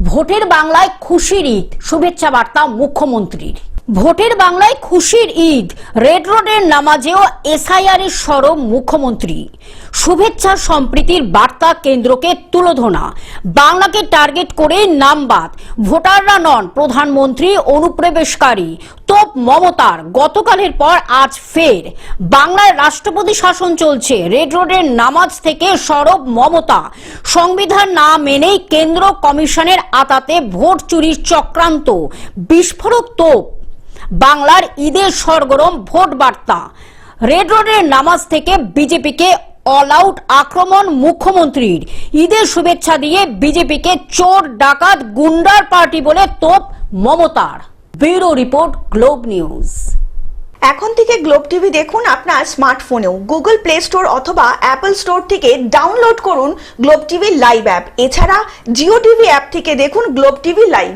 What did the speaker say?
ভোটের বাংলায় খুশির ঈদ, শুভেচ্ছা বার্তা মুখ্যমন্ত্রীর। ভোটের বাংলায় খুশির ঈদ, রেড রোডের নামাজেও এসআইআর এর সরব মুখ্যমন্ত্রী। শুভেচ্ছা সম্প্রীতির বার্তা কেন্দ্রকে তুলোধনা, বাংলাকে টার্গেট করে নামবাদ, ভোটাররা নন প্রধানমন্ত্রী অনুপ্রবেশকারী। তোপ মমতার, গতকালের পর আজ ফের বাংলায় রাষ্ট্রপতি শাসন চলছে। রেড রোডের নামাজ থেকে সরব মমতা। সংবিধান না মেনেই কেন্দ্র কমিশনের আতাতে ভোট চুরির চক্রান্ত, বিস্ফোরক তোপ। বাংলার ঈদের সরগরম ভোট বার্তা। রেড রোডের নামাজ থেকে বিজেপিকে অল আউট আক্রমণ মুখ্যমন্ত্রীর। ঈদের শুভেচ্ছা দিয়ে বিজেপিকে চোর ডাকাত গুন্ডার পার্টি বলে তোপ মমতার। Bureau report, globe news. এখন থেকে গ্লোব টিভি দেখুন আপনার স্মার্টফোনেও। গুগল প্লে স্টোর অথবা অ্যাপল স্টোর থেকে ডাউনলোড করুন গ্লোব টিভি লাইভ অ্যাপ। এছাড়া জিও টিভি অ্যাপ থেকে দেখুন গ্লোব টিভি লাইভ।